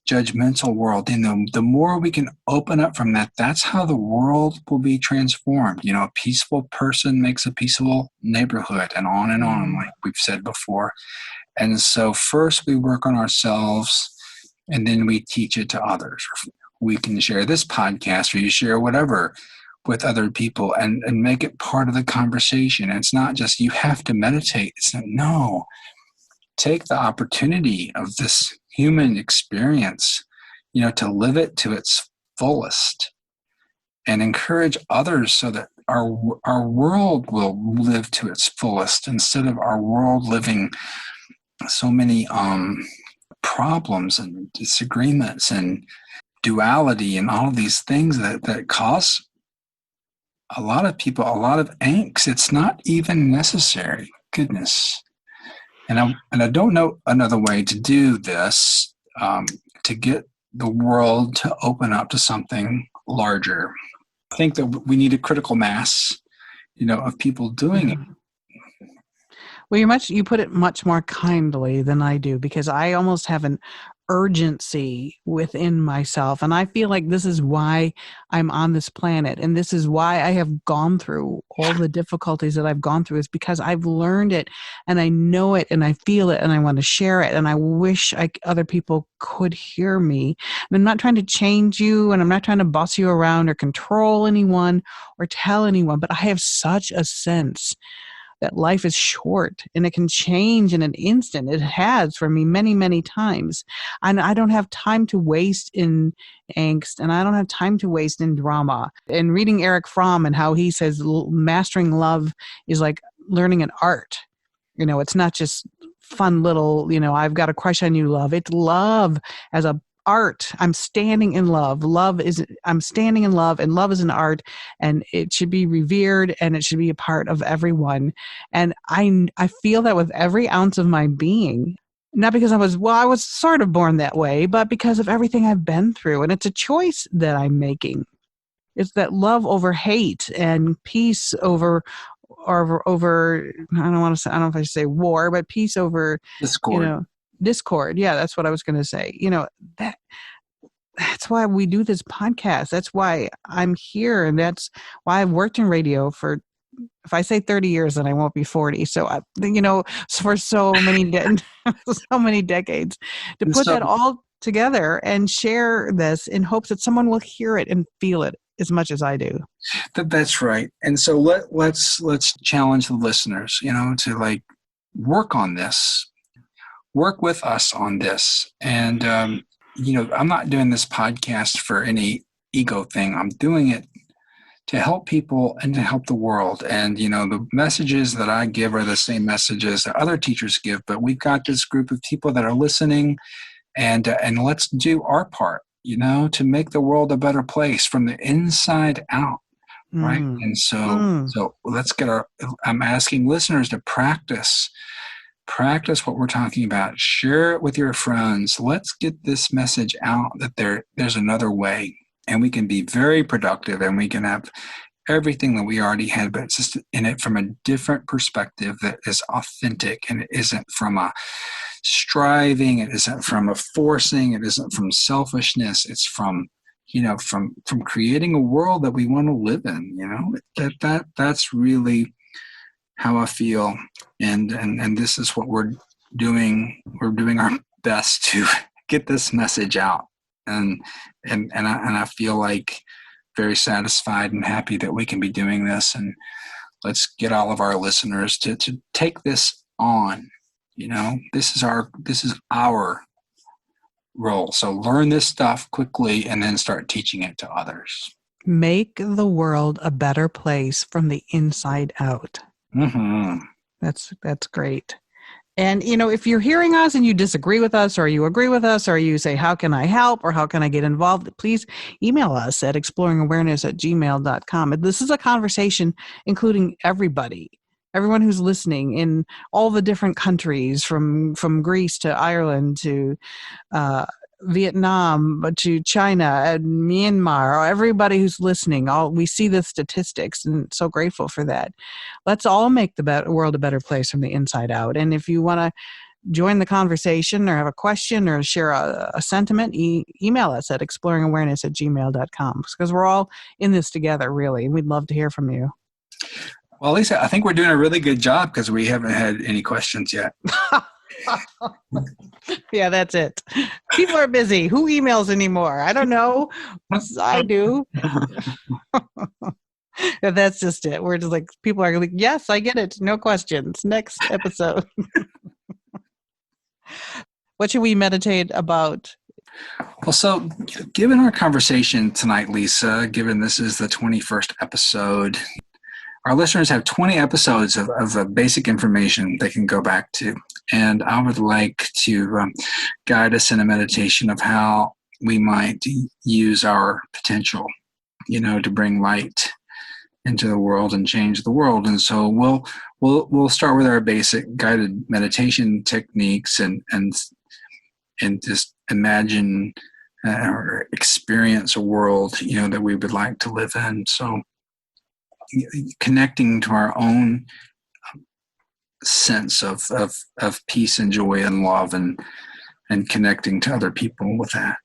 judgmental world, the more we can open up from that, that's how the world will be transformed. A peaceful person makes a peaceful neighborhood, and on, like we've said before. And so first we work on ourselves, and then we teach it to others. We can share this podcast, or you share whatever with other people and make it part of the conversation. And it's not just you have to meditate. It's not, no. Take the opportunity of this human experience, to live it to its fullest and encourage others so that our world will live to its fullest instead of our world living so many problems and disagreements and duality and all of these things that cause a lot of people a lot of angst. It's not even necessary. Goodness. And I don't know another way to do this, to get the world to open up to something larger. I think that we need a critical mass, of people doing it. Well, you put it much more kindly than I do, because I almost have an urgency within myself. And I feel like this is why I'm on this planet. And this is why I have gone through all the difficulties that I've gone through, is because I've learned it and I know it and I feel it and I want to share it. And I wish other people could hear me. And I'm not trying to change you, and I'm not trying to boss you around or control anyone or tell anyone, but I have such a sense that life is short and it can change in an instant. It has for me many, many times. And I don't have time to waste in angst, and I don't have time to waste in drama. And reading Eric Fromm and how he says mastering love is like learning an art. It's not just fun little, I've got a crush on you love. It's love as a art. I'm standing in love. I'm standing in love, and love is an art, and it should be revered, and it should be a part of everyone. And I feel that with every ounce of my being. Not because I was sort of born that way, but because of everything I've been through. And it's a choice that I'm making. It's that love over hate and peace over, I don't want to say, I don't know if I should say war, but peace over, Discord. Discord. Yeah, that's what I was going to say. That's why we do this podcast. That's why I'm here. And that's why I've worked in radio for, if I say 30 years, then I won't be 40. So, for so many, so many decades, to And put so that all together and share this in hopes that someone will hear it and feel it as much as I do. that's right. And so let's challenge the listeners, to like work on this, work with us on this. And, I'm not doing this podcast for any ego thing. I'm doing it to help people and to help the world. And, the messages that I give are the same messages that other teachers give, but we've got this group of people that are listening, and let's do our part, to make the world a better place from the inside out. Right. And so let's I'm asking listeners to practice what we're talking about. Share it with your friends. Let's get this message out that there's another way, and we can be very productive, and we can have everything that we already had, but it's just in it from a different perspective that is authentic, and it isn't from a striving, it isn't from a forcing, it isn't from selfishness. It's from from creating a world that we want to live in. That's really how I feel, and this is what we're doing. We're doing our best to get this message out, and I feel like very satisfied and happy that we can be doing this. And let's get all of our listeners to take this on. This is our role. So learn this stuff quickly and then start teaching it to others. Make the world a better place from the inside out. Mm-hmm. That's great. And, if you're hearing us and you disagree with us, or you agree with us, or you say, how can I help, or how can I get involved, please email us at exploringawareness@gmail.com. This is a conversation including everyone who's listening in all the different countries, from Greece to Ireland to Vietnam to China and Myanmar. Everybody who's listening, we see the statistics, and so grateful for that. Let's all make the world a better place from the inside out. And if you want to join the conversation, or have a question, or share a sentiment, email us at exploringawareness@gmail.com, because we're all in this together, really. We'd love to hear from you. Well, Lisa, I think we're doing a really good job, because we haven't had any questions yet. Yeah, that's it. People are busy. Who emails anymore? I don't know. I do. That's just it. We're just like, people are like, yes, I get it. No questions. Next episode. What should we meditate about? Well, so given our conversation tonight, Lisa, given this is the 21st episode, our listeners have 20 episodes of basic information they can go back to. And I would like to guide us in a meditation of how we might use our potential, to bring light into the world and change the world. And so we'll start with our basic guided meditation techniques, and just imagine or experience a world, that we would like to live in. So connecting to our own sense of peace and joy and love, and connecting to other people with that.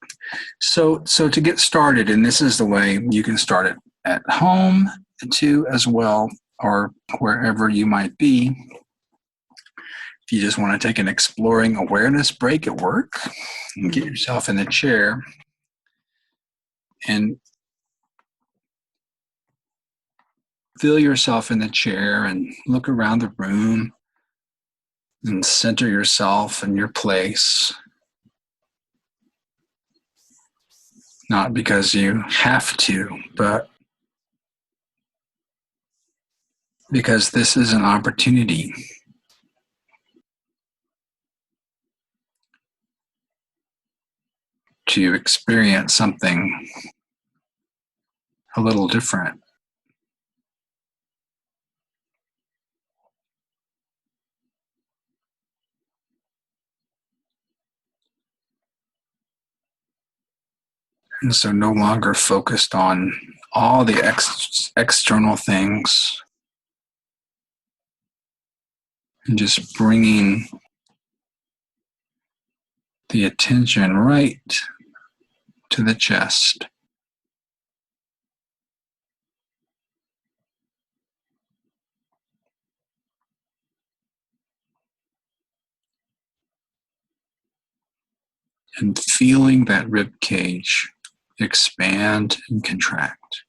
So to get started, and this is the way you can start it at home too as well, or wherever you might be. If you just want to take an exploring awareness break at work, and get yourself in the chair and feel yourself in the chair, and look around the room and center yourself in your place. Not because you have to, but because this is an opportunity to experience something a little different. And so no longer focused on all the external things, and just bringing the attention right to the chest. And feeling that rib cage expand and contract.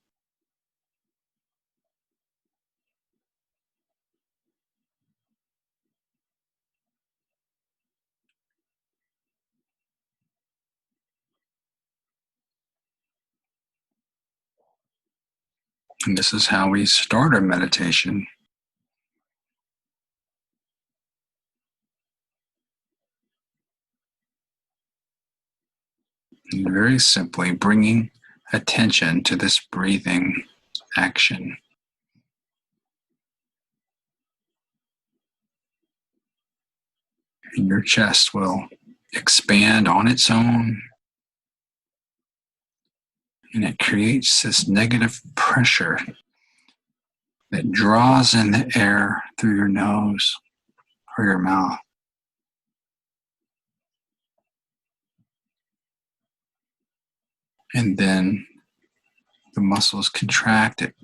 And this is how we start our meditation. And very simply bringing attention to this breathing action. And your chest will expand on its own. And it creates this negative pressure that draws in the air through your nose or your mouth. And then the muscles contract. It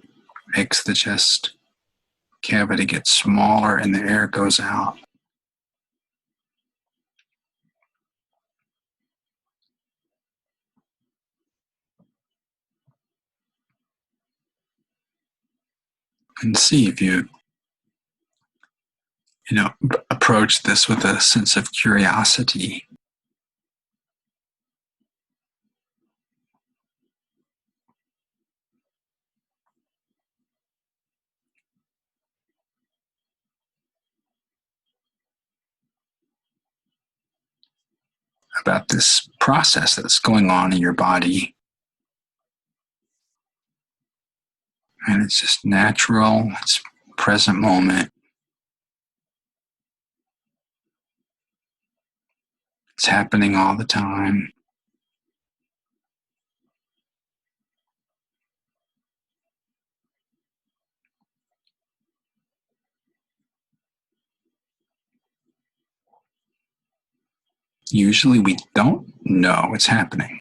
makes the chest cavity get smaller and the air goes out. And see if you approach this with a sense of curiosity. About this process that's going on in your body. And it's just natural, it's present moment. It's happening all the time. Usually we don't know it's happening.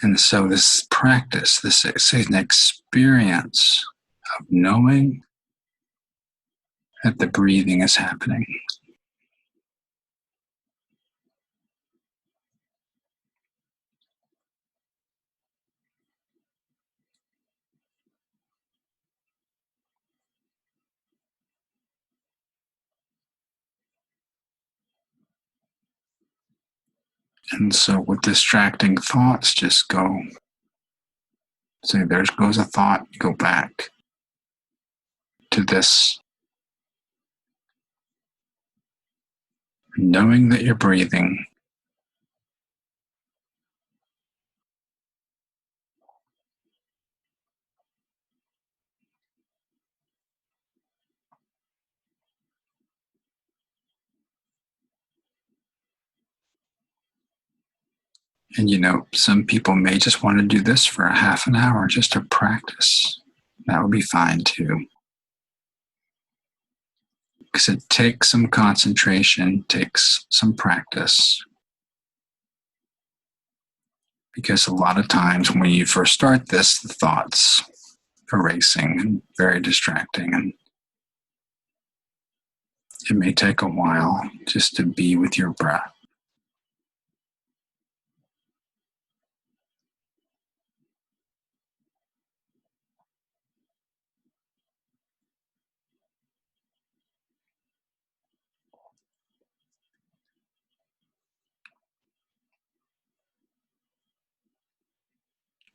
And so this practice, this is an experience of knowing that the breathing is happening. And so with distracting thoughts, just go, say there goes a thought, go back to this, knowing that you're breathing. And some people may just want to do this for a half an hour just to practice. That would be fine too. Because it takes some concentration, takes some practice. Because a lot of times when you first start this, the thoughts are racing and very distracting. And it may take a while just to be with your breath.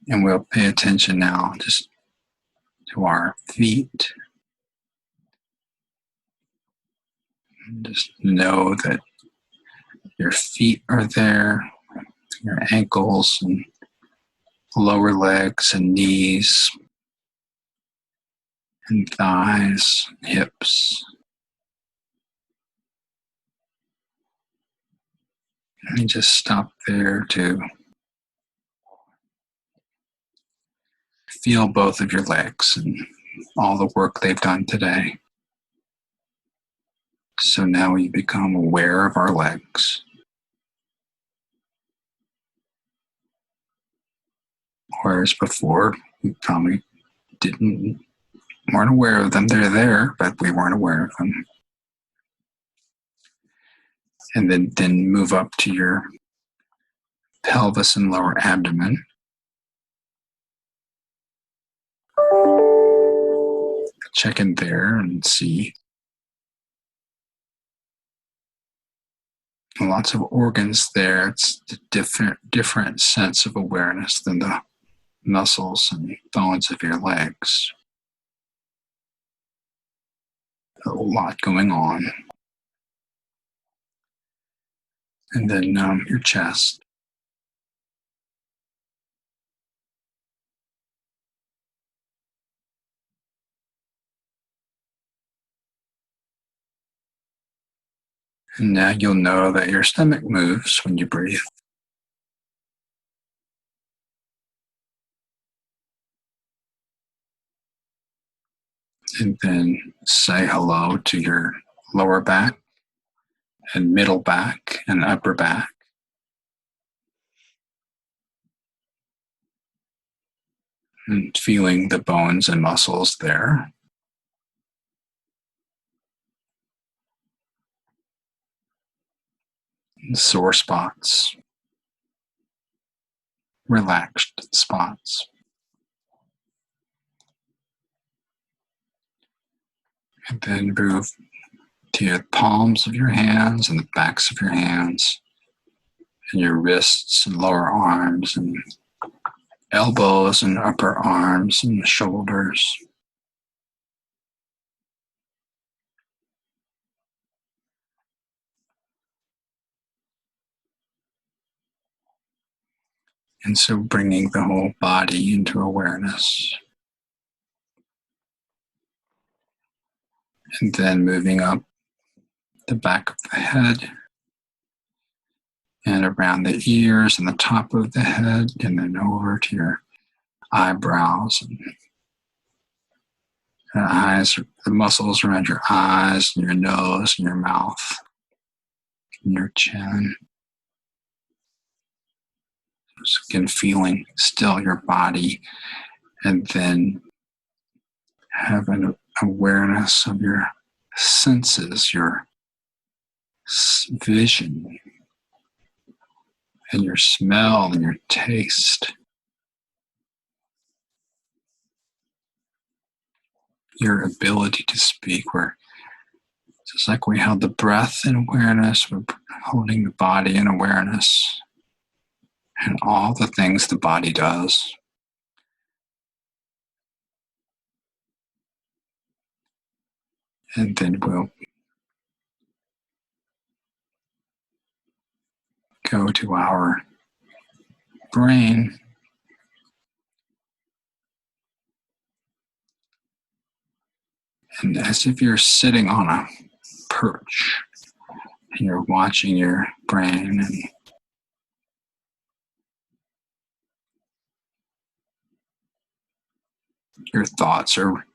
And we'll pay attention now just to our feet. And just know that your feet are there, your ankles and lower legs and knees and thighs, hips. And just stop there to feel both of your legs and all the work they've done today. So now we become aware of our legs. Whereas before, we probably weren't aware of them. They're there, but we weren't aware of them. And then move up to your pelvis and lower abdomen. Check in there and see lots of organs there. It's a different sense of awareness than the muscles and bones of your legs. A lot going on. And then your chest. And now you'll know that your stomach moves when you breathe. And then say hello to your lower back and middle back and upper back. And feeling the bones and muscles there. And sore spots. Relaxed spots. And then move to your palms of your hands and the backs of your hands and your wrists and lower arms and elbows and upper arms and shoulders. And so bringing the whole body into awareness. And then moving up the back of the head and around the ears and the top of the head, and then over to your eyebrows and eyes, the muscles around your eyes and your nose and your mouth and your chin. Just again, feeling still your body, and then have an awareness of your senses, your vision, and your smell and your taste, your ability to speak. Where just like we held the breath in awareness, we're holding the body in awareness and all the things the body does. And then we'll go to our brain. And as if you're sitting on a perch and you're watching your brain, and your thoughts are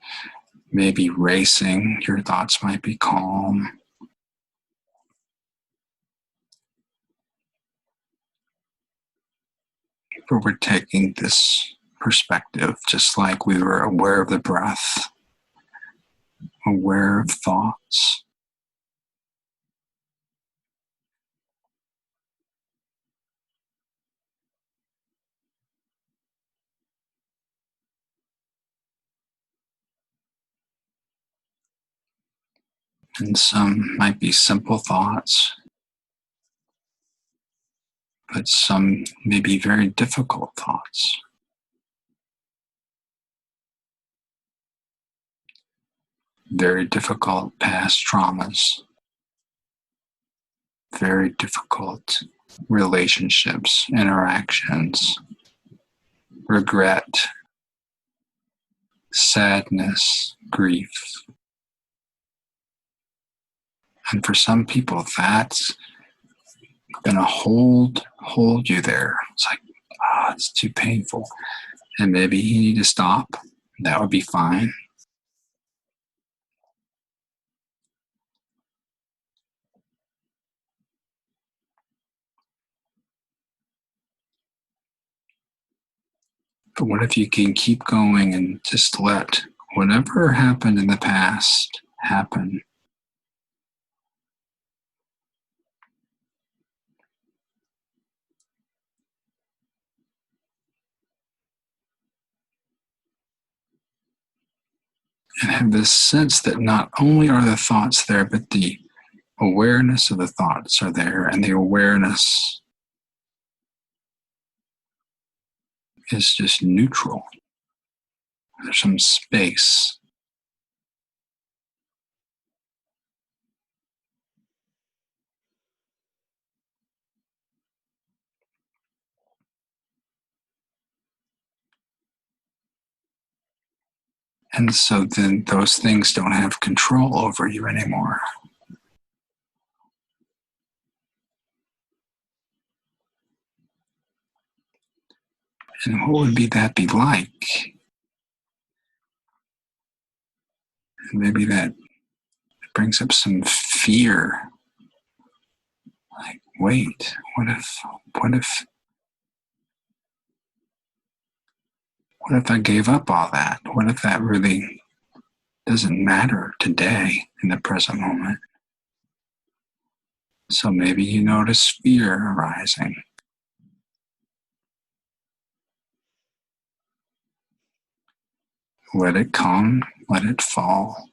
maybe racing, your thoughts might be calm. But we're taking this perspective just like we were aware of the breath, aware of thoughts. And some might be simple thoughts, but some may be very difficult thoughts. Very difficult past traumas. Very difficult relationships, interactions, regret, sadness, grief. And for some people, that's going to hold you there. It's like, it's too painful. And maybe you need to stop. That would be fine. But what if you can keep going and just let whatever happened in the past happen? And have this sense that not only are the thoughts there, but the awareness of the thoughts are there, and the awareness is just neutral. There's some space. And so then those things don't have control over you anymore. And what would that be like? And maybe that brings up some fear. Like, wait, what if I gave up all that? What if that really doesn't matter today in the present moment? So maybe you notice fear arising. Let it come, let it fall.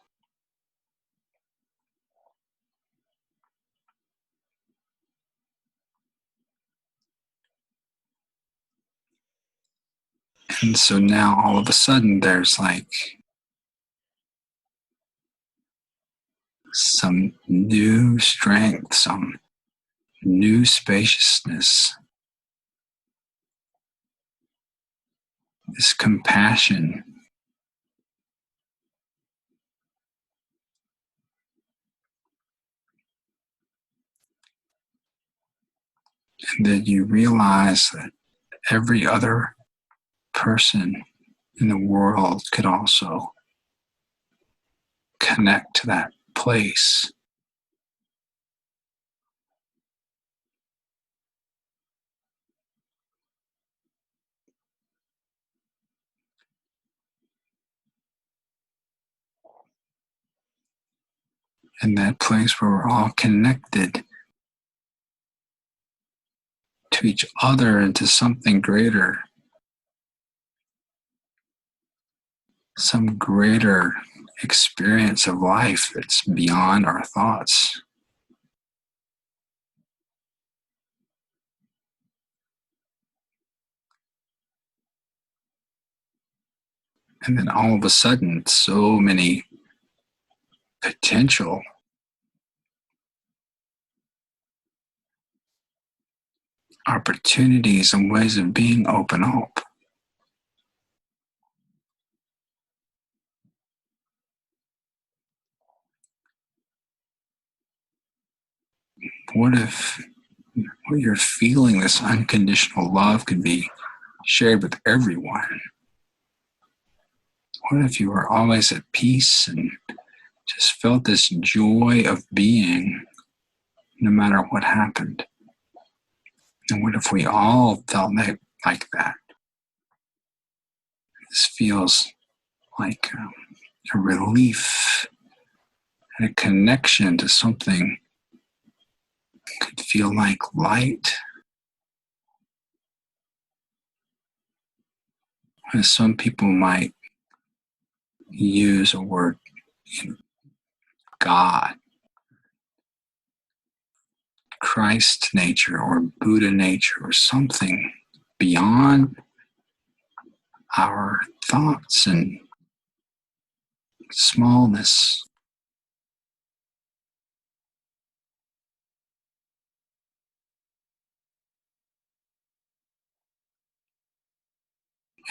And so now all of a sudden there's like some new strength, some new spaciousness, this compassion. And then you realize that every other person in the world could also connect to that place. And that place where we're all connected to each other and to something greater, some greater experience of life that's beyond our thoughts. And then all of a sudden, so many potential opportunities and ways of being open up. What if what you're feeling, this unconditional love, could be shared with everyone? What if you were always at peace and just felt this joy of being no matter what happened? And what if we all felt like that? This feels like a relief and a connection to something. Could feel like light. As some people might use a word, God, Christ nature, or Buddha nature, or something beyond our thoughts and smallness.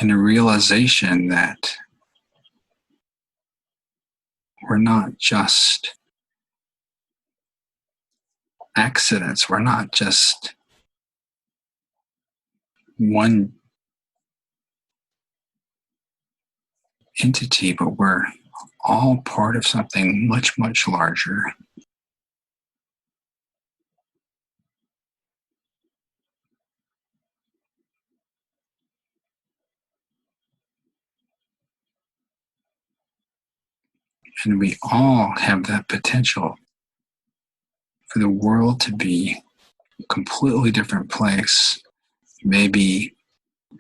and a realization that we're not just accidents, we're not just one entity, but we're all part of something much, much larger. And we all have that potential for the world to be a completely different place, maybe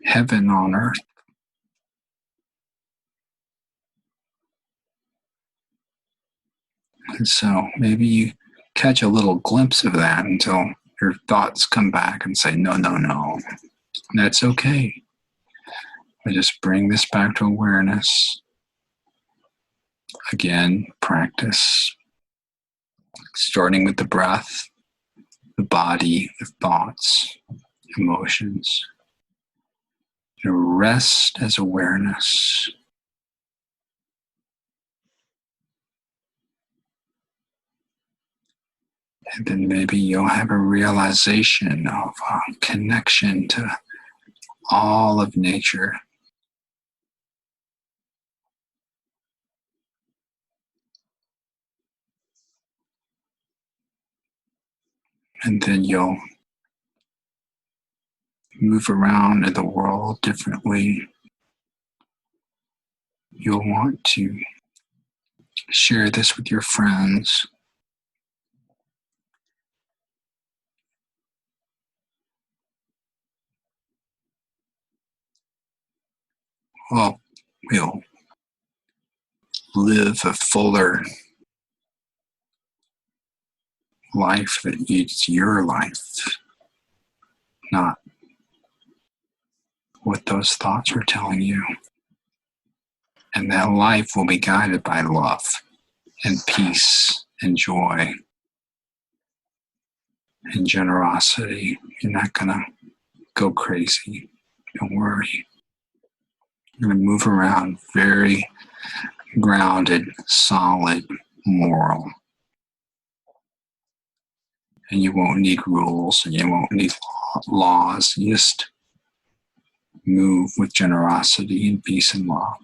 heaven on earth. And so maybe you catch a little glimpse of that until your thoughts come back and say, no, no, no. And that's okay. I just bring this back to awareness. Again, practice, starting with the breath, the body, the thoughts, emotions. Rest as awareness. And then maybe you'll have a realization of a connection to all of nature. And then you'll move around in the world differently. You'll want to share this with your friends. Well, we'll live a fuller life that is your life, not what those thoughts are telling you. And that life will be guided by love and peace and joy and generosity. You're not going to go crazy. Don't worry. You're going to move around very grounded, solid, moral. And you won't need rules and you won't need laws. You just move with generosity and peace and love.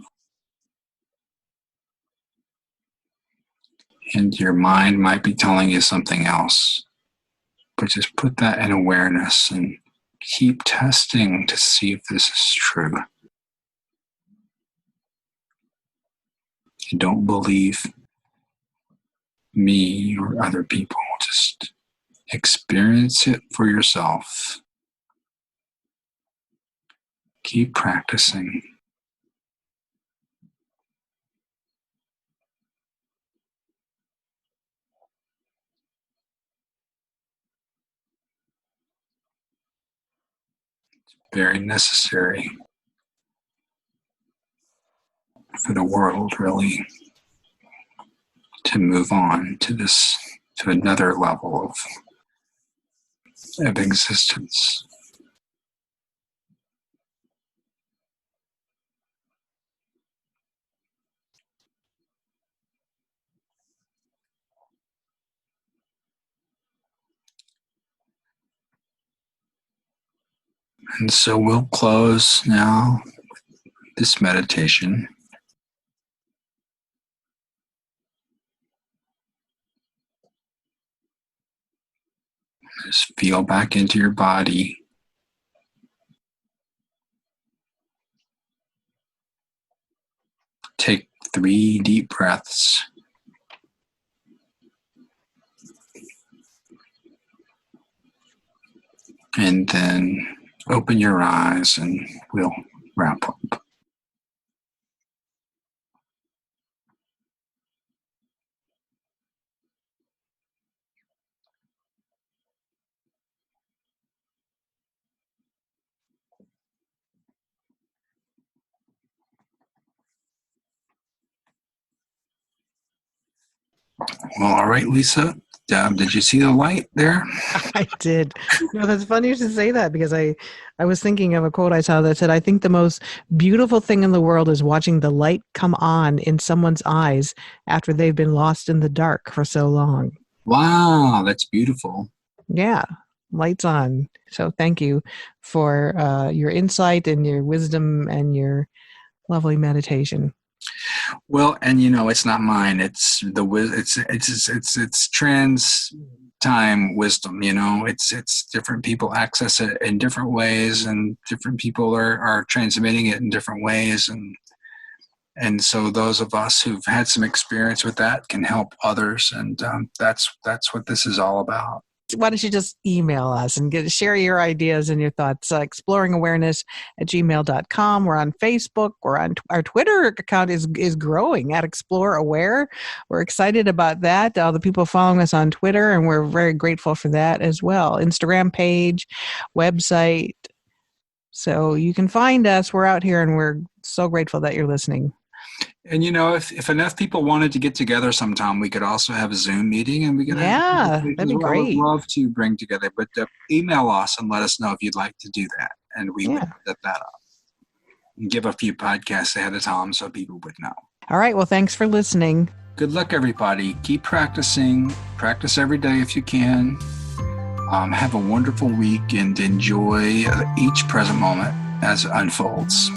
And your mind might be telling you something else, but just put that in awareness and keep testing to see if this is true. And don't believe me or other people. Just experience it for yourself. Keep practicing. Very necessary for the world, really, to move on to another level of existence. And so we'll close now this meditation. Just feel back into your body. Take 3 deep breaths. And then open your eyes and we'll wrap up. Well, all right, Lisa. Did you see the light there? I did. No, that's funny you should say that, because I was thinking of a quote I saw that said, I think the most beautiful thing in the world is watching the light come on in someone's eyes after they've been lost in the dark for so long. Wow, that's beautiful. Yeah, lights on. So thank you for your insight and your wisdom and your lovely meditation. Well, and it's not mine. It's it's trans time wisdom. It's different people access it in different ways, and different people are transmitting it in different ways, and so those of us who've had some experience with that can help others, and that's what this is all about. Why don't you just email us and share your ideas and your thoughts? exploringawareness@gmail.com. We're on Facebook. Our Twitter account is growing at Explore Aware. We're excited about that. All the people following us on Twitter, and we're very grateful for that as well. Instagram page, website. So you can find us. We're out here, and we're so grateful that you're listening. And if enough people wanted to get together sometime, we could also have a Zoom meeting, and we could that'd be great. I would love to bring together, but email us and let us know if you'd like to do that, and we would set that up and give a few podcasts ahead of time so people would know. All right. Well, thanks for listening. Good luck, everybody. Keep practicing. Practice every day if you can. Have a wonderful week and enjoy each present moment as it unfolds.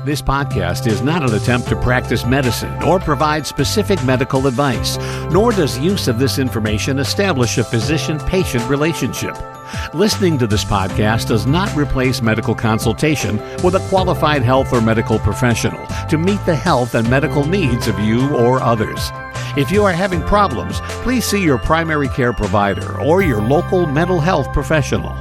This podcast is not an attempt to practice medicine or provide specific medical advice, nor does use of this information establish a physician-patient relationship. Listening to this podcast does not replace medical consultation with a qualified health or medical professional to meet the health and medical needs of you or others. If you are having problems, please see your primary care provider or your local mental health professional.